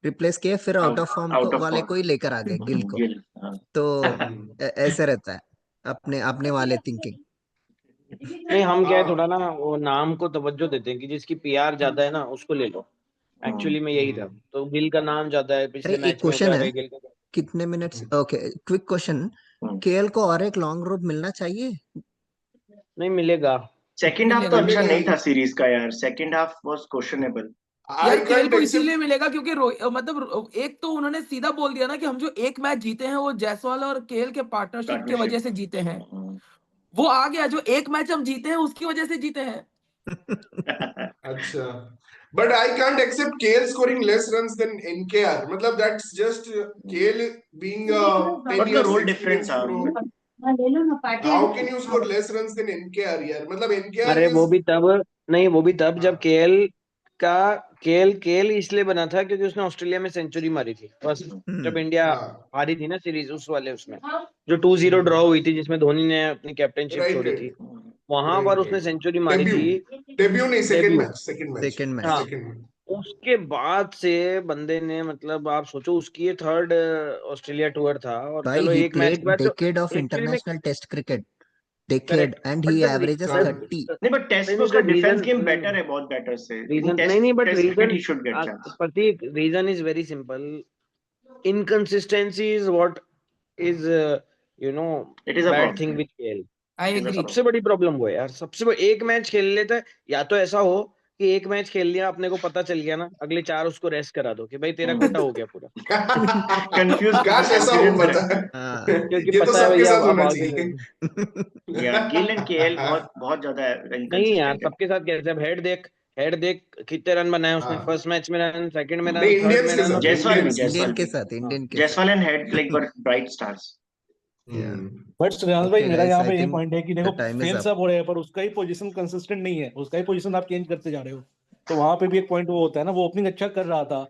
रिप्लेस किए, फिर out of form out of वाले को फॉर्म ही लेकर आ गए, गिल को। गिल। हाँ। तो Hmm. ऐसे रहता है अपने अपने वाले थिंकिंग। नहीं हम क्या है हाँ थोड़ा ना वो नाम को तवज्जो देते हैं कि जिसकी पीआर ज्यादा है ना उसको ले लो। एक्चुअली में यही था। तो गिल का नाम ज्यादा है, अरे पिछले एक मैच में क्वेश्चन जा है, रहे गिल का। कितने minutes, okay quick question, KL को और एक लॉन्ग रोड मिलना चाहिए? नहीं मिलेगा। सेकेंड हाफ तो मिलेगा। अच्छा मिलेगा नहीं ही। था सीरीज का यार। Second half was questionable. यार I केएल can't को accept. इसीलिए मिलेगा क्योंकि मतलब एक तो उन्होंने सीधा बोल दिया ना कि हम जो एक मैच जीते हैं वो जायसवाल और केएल के पार्टनरशिप की वजह से जीते हैं। वो आ गया, जो एक मैच हम जीते हैं उसकी वजह से जीते हैं। अच्छा, but I can't accept KL scoring less runs than NKR. मतलब that's just KL being a 10 but years role different experienced था। pro. How can you score less runs than NKR यार? मतलब NKR अरे वो is भी तब, नहीं वो भी तब जब हाँ केएल इसलिए बना था क्योंकि उसने ऑस्ट्रेलिया में सेंचुरी मारी थी बस। जब इंडिया हाँ हारी थी ना सीरीज उस वाले उसमें जो 2-0 ड्रॉ हुई थी जिसमें धोनी ने अपनी कैप्टनशिप राइट छोड़ी थी, राइट वहां पर राइट उसने राइट। सेंचुरी मारी डेब्यू, थी। डेब्यू नहीं, debut. Second match second match. हाँ सेकंड मैच। उसके बाद से बंदे ने मतलब आप सोचो उसकी ये थर्ड ऑस्ट्रेलिया टूर था और भाई चलो ही एक मैच के प्लेड बाद जो डेकेड ऑफ एक्चुअली में international test cricket, decade, correct and but he जब एवरेजेस हाँ 30। नहीं, बट टेस्ट नहीं में नहीं उसका जब डिफेंस रीजन गेम बेटर है बहुत बेटर से। रीजन टेस्ट नहीं but test cricket reason he should get chance. Prateek reason is very simple. Inconsistency is what is you know it is a bad thing problem. With KL. I it is a agree. सबसे बड़ी problem वो है यार, एक match खेल लेता है, या तो ऐसा हो कि एक मैच खेल लिया अपने को पता चल गया ना, अगले 4 उसको रेस्ट करा दो कि भाई तेरा कोटा हो गया पूरा। कंफ्यूज काश ऐसा हो, कंफ्यूजन में पता है। हाँ। क्योंकि ये तो पता है सबके भैया साथ अब होना आगे चाहिए। या गिल एंड केएल बहुत बहुत ज्यादा नहीं यार इनकंसिस्टेंट है। सबके साथ कैसे, अब हेड देख कितने रन बनाए उसने, हाँ फर्स्ट मैच में रन, सेकंड में नहीं, रन, थर्ड में इंडियंस के रन। साथ, जायसवाल भी, इंडियंस के इंडियन जायसवाल साथ। के भी। साथ, इंडियन के साथ। Jaiswal and head like bright stars. या बट श्रेयांश भाई ओके मेरा गाइस, यहाँ आई पे ये थिंक पॉइंट है कि द देखो टाइम इज फेल अप। सब हो रहे हैं पर उसका ही पोजीशन कंसिस्टेंट नहीं है। उसका ही पोजीशन आप चेंज करते जा रहे हो, तो वहां पे भी एक पॉइंट वो होता है ना। वो ओपनिंग अच्छा कर रहा था,